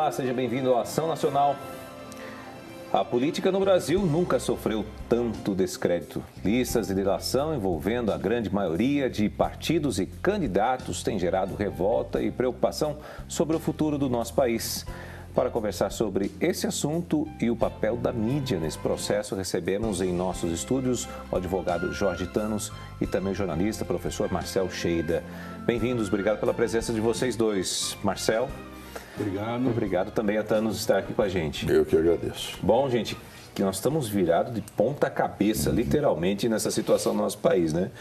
Olá, seja bem-vindo à Ação Nacional. A política no Brasil nunca sofreu tanto descrédito. Listas de delação envolvendo a grande maioria de partidos e candidatos têm gerado revolta e preocupação sobre o futuro do nosso país. Para conversar sobre esse assunto e o papel da mídia nesse processo, recebemos em nossos estúdios o advogado Jorge Thanos e também o jornalista, professor Marcel Cheida. Bem-vindos, obrigado pela presença de vocês dois. Marcel. Obrigado. Obrigado também a Thanos estar aqui com a gente. Eu que agradeço. Bom, gente, que nós estamos virados de ponta cabeça, literalmente, nessa situação no nosso país, né?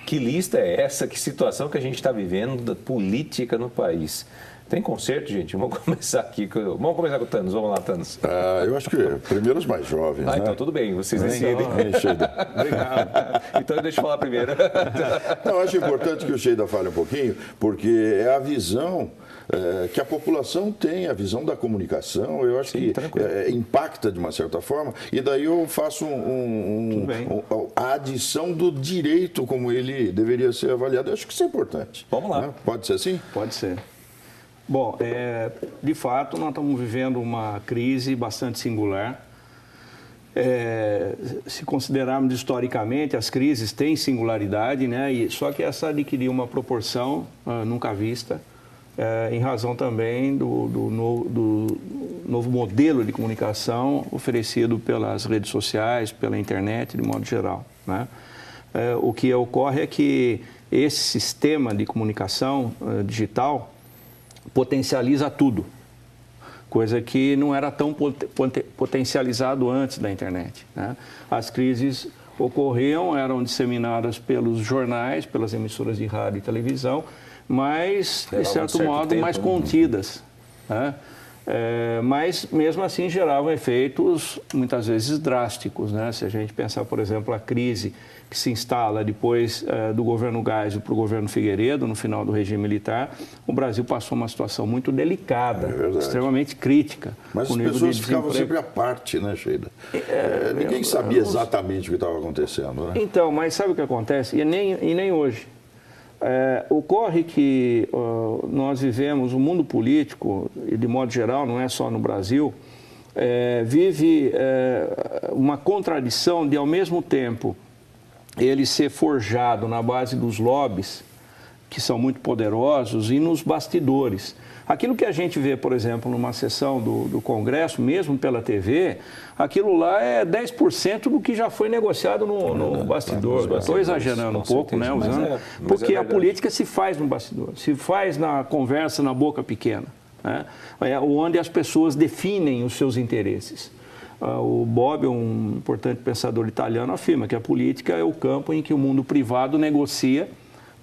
Que lista é essa? Que situação que a gente está vivendo da política no país? Tem conserto, gente? Vamos começar aqui. Vamos começar com o Thanos. Vamos lá, Thanos. Eu acho que primeiro os mais jovens, né? Então tudo bem, vocês decidem. Obrigado. Então deixa eu falar primeiro. Não, eu acho importante que o Cheida fale um pouquinho, porque é a visão que a população tem, a visão da comunicação, eu acho que impacta de uma certa forma, e daí eu faço a adição do direito como ele deveria ser avaliado. Eu acho que isso é importante. Vamos lá. Né? Pode ser assim? Pode ser. Bom, de fato, nós estamos vivendo uma crise bastante singular. Se considerarmos historicamente, as crises têm singularidade, né? Só que essa adquiriu uma proporção nunca vista, em razão também do novo modelo de comunicação oferecido pelas redes sociais, pela internet, de modo geral, né? O que ocorre é que esse sistema de comunicação digital potencializa tudo, coisa que não era tão potencializado antes da internet, né? As crises ocorriam, eram disseminadas pelos jornais, pelas emissoras de rádio e televisão, mas, de certo modo, mais contidas, né? Mas, mesmo assim, geravam efeitos, muitas vezes, drásticos, né? Se a gente pensar, por exemplo, a crise que se instala depois do governo Geisel para o governo Figueiredo, no final do regime militar, o Brasil passou uma situação muito delicada, extremamente crítica. Mas as pessoas ficavam sempre à parte, né, Cheida? Ninguém sabia exatamente o que estava acontecendo, né? Então, mas sabe o que acontece? E nem hoje. Ocorre que nós vivemos, o mundo político, e de modo geral, não é só no Brasil, vive uma contradição de, ao mesmo tempo, ele ser forjado na base dos lobbies, que são muito poderosos, e nos bastidores. Aquilo que a gente vê, por exemplo, numa sessão do Congresso, mesmo pela TV, aquilo lá é 10% do que já foi negociado no bastidor. Estou exagerando um pouco, né, porque a política se faz no bastidor, se faz na conversa, na boca pequena, né, onde as pessoas definem os seus interesses. O Bob, um importante pensador italiano, afirma que a política é o campo em que o mundo privado negocia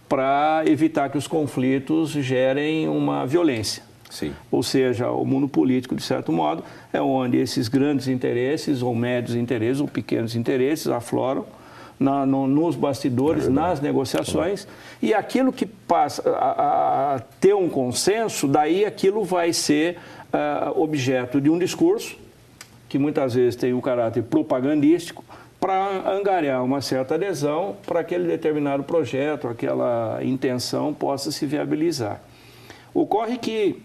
para evitar que os conflitos gerem uma violência. Sim. Ou seja, o mundo político, de certo modo, é onde esses grandes interesses, ou médios interesses, ou pequenos interesses afloram nos bastidores, nas negociações, e aquilo que passa a ter um consenso, daí aquilo vai ser objeto de um discurso, que muitas vezes tem um caráter propagandístico, para angariar uma certa adesão para aquele determinado projeto, aquela intenção possa se viabilizar. Ocorre que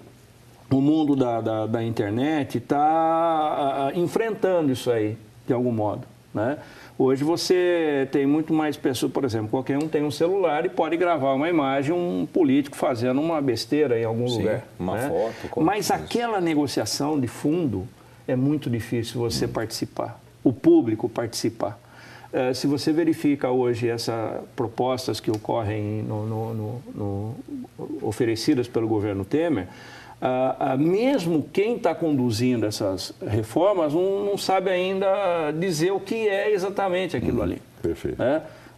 o mundo da internet está enfrentando isso aí, de algum modo, né? Hoje você tem muito mais pessoas, por exemplo, qualquer um tem um celular e pode gravar uma imagem, um político fazendo uma besteira em algum lugar. Uma né? foto. Mas aquela negociação de fundo é muito difícil você participar, o público participar. Se você verifica hoje essas propostas que ocorrem oferecidas pelo governo Temer, mesmo quem está conduzindo essas reformas não sabe ainda dizer o que é exatamente aquilo ali. Perfeito.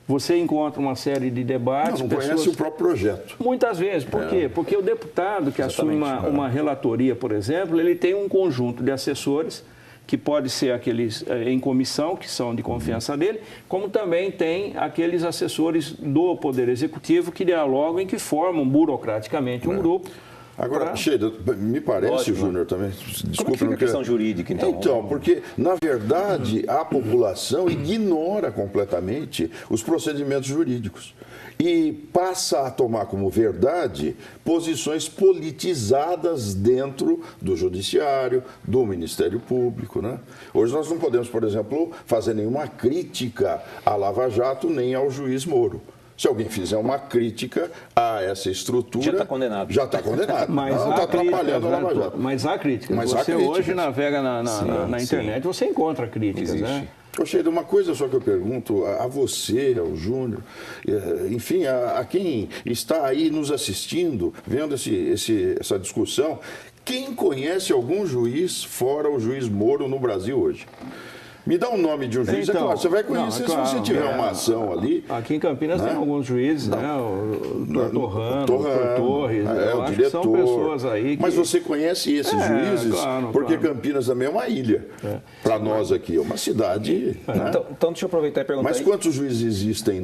Você encontra uma série de debates... Não conhece o próprio projeto. Muitas vezes. Por quê? Porque o deputado que assume uma relatoria, por exemplo, ele tem um conjunto de assessores, que pode ser aqueles em comissão, que são de confiança dele, como também tem aqueles assessores do Poder Executivo que dialogam e que formam burocraticamente um grupo Agora, Sheila, me parece, Júnior, também, desculpe, não é questão jurídica, então? Então, porque, na verdade, a população ignora completamente os procedimentos jurídicos e passa a tomar como verdade posições politizadas dentro do Judiciário, do Ministério Público, né? Hoje nós não podemos, por exemplo, fazer nenhuma crítica à Lava Jato nem ao juiz Moro. Se alguém fizer uma crítica a essa estrutura... Já está condenado. Já está condenado. Mas não está atrapalhando a Lava Jato. Mas há críticas. Mas você há críticas. Hoje navega na internet, você encontra críticas, né? Sheila, uma coisa só que eu pergunto a você, ao Júnior, enfim, a quem está aí nos assistindo, vendo essa discussão, quem conhece algum juiz fora o juiz Moro no Brasil hoje? Me dá um nome de um juiz, então, você vai conhecer se você tiver uma ação ali. Aqui em Campinas tem alguns juízes, né? O Torrano, o Dr. Torres, o diretor. São pessoas aí que... Mas você conhece esses juízes? Claro, porque claro. Campinas também é uma ilha. Para nós aqui, é uma cidade... Né? Então, deixa eu aproveitar e perguntar... Mas quantos juízes existem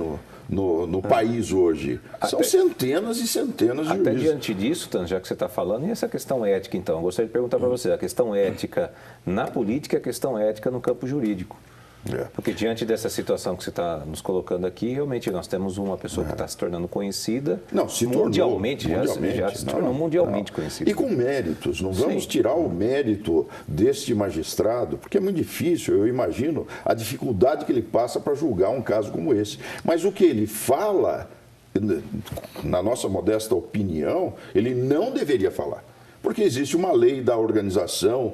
no país hoje? São centenas e centenas de juízes. Até diante disso, Tan, já que você está falando, e essa questão ética, então? Eu gostaria de perguntar para você, a questão ética na política e a questão ética no campo jurídico. Porque diante dessa situação que você está nos colocando aqui, realmente nós temos uma pessoa que está se tornando conhecida mundialmente, já se tornou mundialmente conhecida. E com méritos, não vamos tirar o mérito deste magistrado, porque é muito difícil, eu imagino a dificuldade que ele passa para julgar um caso como esse. Mas o que ele fala, na nossa modesta opinião, ele não deveria falar. Porque existe uma lei da organização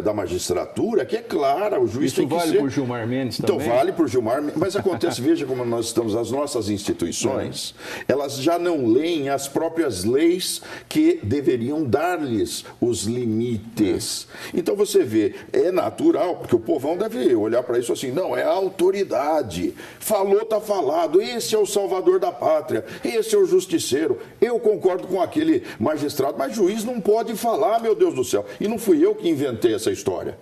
da magistratura que é clara, o juiz tem que ser... Isso vale por Gilmar Mendes também? Então, vale por Gilmar Mendes, mas acontece, veja como nós estamos, as nossas instituições, elas já não leem as próprias leis que deveriam dar-lhes os limites. Então, você vê, é natural, porque o povão deve olhar para isso assim, não, é a autoridade, falou, está falado, esse é o salvador da pátria, esse é o justiceiro. Eu concordo com aquele magistrado, mas juiz não pode falar, meu Deus do céu. E não fui eu que inventei essa história.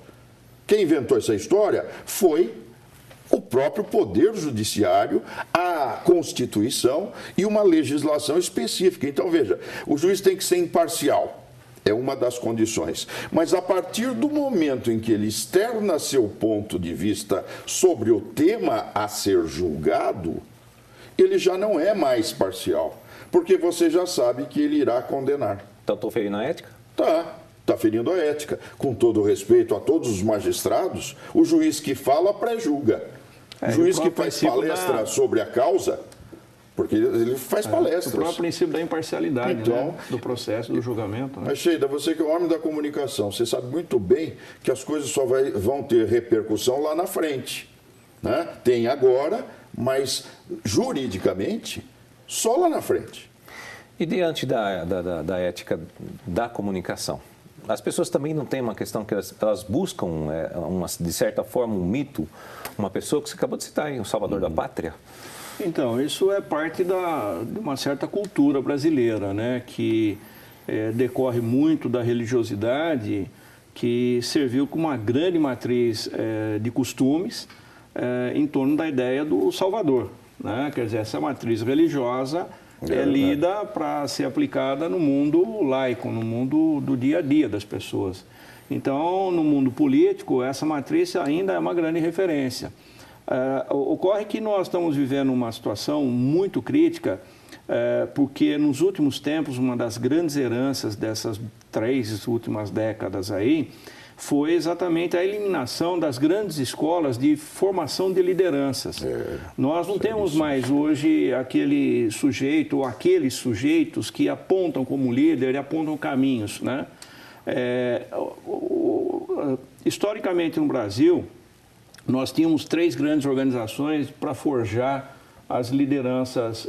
Quem inventou essa história foi o próprio Poder Judiciário, a Constituição e uma legislação específica. Então, veja, o juiz tem que ser imparcial. É uma das condições. Mas a partir do momento em que ele externa seu ponto de vista sobre o tema a ser julgado, ele já não é mais parcial. Porque você já sabe que ele irá condenar. Então, estou ferindo a ética? Está ferindo a ética. Com todo respeito a todos os magistrados, o juiz que fala pré-julga. O juiz que faz palestra sobre a causa, porque ele faz palestras. O próprio princípio da imparcialidade, então, do processo, do julgamento. Né? Mas, Sheila, você que é o homem da comunicação, você sabe muito bem que as coisas só vão ter repercussão lá na frente. Né? Tem agora, mas juridicamente, só lá na frente. E diante da ética da comunicação, as pessoas também não têm uma questão que elas buscam, de certa forma, um mito, uma pessoa que você acabou de citar aí, o salvador da pátria? Então, isso é parte de uma certa cultura brasileira, né, que decorre muito da religiosidade, que serviu como uma grande matriz de costumes em torno da ideia do salvador. Né? Quer dizer, essa matriz religiosa é lida para ser aplicada no mundo laico, no mundo do dia a dia das pessoas. Então, no mundo político, essa matriz ainda é uma grande referência. Ocorre que nós estamos vivendo uma situação muito crítica, porque nos últimos tempos, uma das grandes heranças dessas 3 últimas décadas aí, foi exatamente a eliminação das grandes escolas de formação de lideranças. Nós não temos mais hoje aquele sujeito ou aqueles sujeitos que apontam como líder e apontam caminhos, né? Historicamente no Brasil, nós tínhamos 3 grandes organizações para forjar as lideranças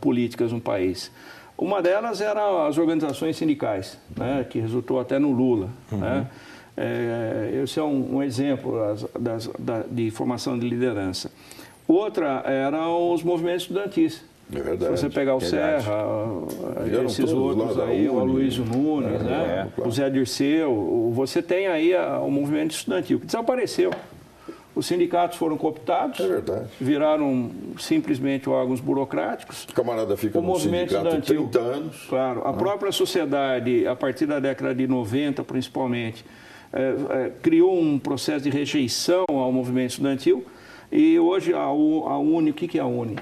políticas no país. Uma delas era as organizações sindicais, né, que resultou até no Lula. Né? Esse é um exemplo de formação de liderança. Outra eram os movimentos estudantis. É verdade. Se você pegar o Serra, esses outros aí, o Aloysio Nunes, né? O Zé Dirceu, você tem aí o movimento estudantil, que desapareceu. Os sindicatos foram cooptados, viraram simplesmente órgãos burocráticos. O camarada fica no sindicato 30 anos. Claro, a própria sociedade, a partir da década de 90 principalmente, criou um processo de rejeição ao movimento estudantil e hoje a UNE, o que é a UNE?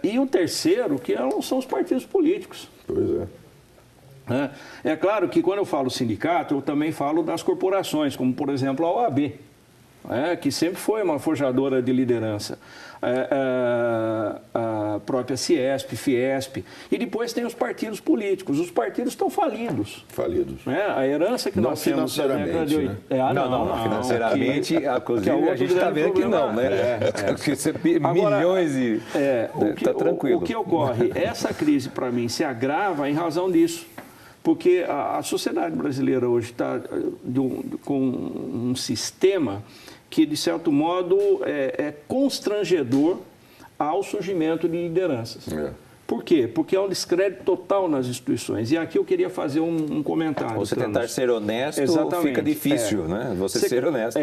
E o terceiro, que são os partidos políticos. Pois é. É claro que quando eu falo sindicato, eu também falo das corporações, como por exemplo a OAB, que sempre foi uma forjadora de liderança, a própria Ciesp, Fiesp, e depois tem os partidos políticos. Os partidos estão falidos. A herança que não nós temos da década de 80. Não, financeiramente, inclusive a gente está vendo que não, né? Milhões e... Está tranquilo. O que ocorre? Essa crise, para mim, se agrava em razão disso. Porque a sociedade brasileira hoje está com um sistema que, de certo modo, é constrangedor ao surgimento de lideranças. Por quê? Porque há um descrédito total nas instituições. E aqui eu queria fazer um comentário. Você tentar ser honesto, fica difícil, né? Você ser honesto.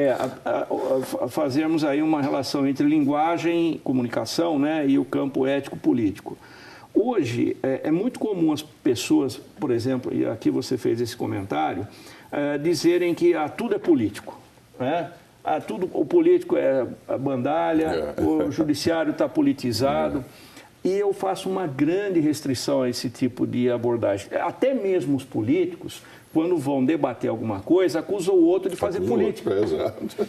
Fazermos aí uma relação entre linguagem, comunicação, né, e o campo ético-político. Hoje, é muito comum as pessoas, por exemplo, e aqui você fez esse comentário, dizerem que tudo é político. O político é a bandalha, o judiciário está politizado. E eu faço uma grande restrição a esse tipo de abordagem. Até mesmo os políticos, quando vão debater alguma coisa, acusam o outro de fazer política.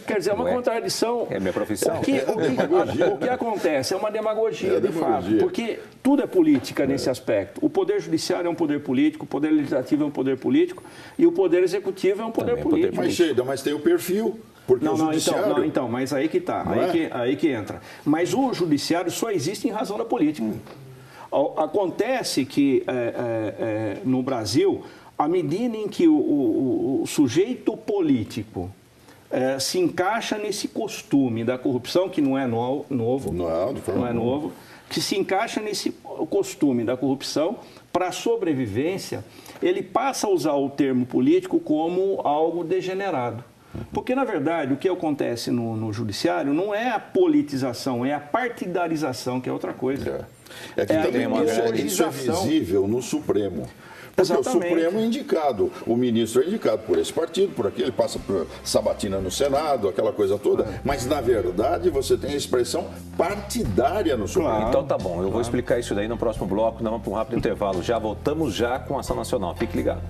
Quer dizer, é uma contradição. É minha profissão. O que acontece? É uma demagogia, de fato. Porque tudo é política nesse aspecto. O Poder Judiciário é um poder político, o Poder Legislativo é um poder político e o Poder Executivo é um poder político. Mas tem o perfil. Mas aí que está, aí que entra. Mas o judiciário só existe em razão da política. Acontece que no Brasil, à medida em que o sujeito político se encaixa nesse costume da corrupção, que não é novo, que se encaixa nesse costume da corrupção, para a sobrevivência, ele passa a usar o termo político como algo degenerado. Porque, na verdade, o que acontece no judiciário não é a politização, é a partidarização, que é outra coisa. Que também isso é visível no Supremo. Porque o Supremo é indicado, o ministro é indicado por esse partido, por aquele, passa por sabatina no Senado, aquela coisa toda, mas na verdade você tem a expressão partidária no Supremo. Então tá bom, eu vou explicar isso daí no próximo bloco, nós vamos para um rápido intervalo. Já voltamos com a Ação Nacional, fique ligado.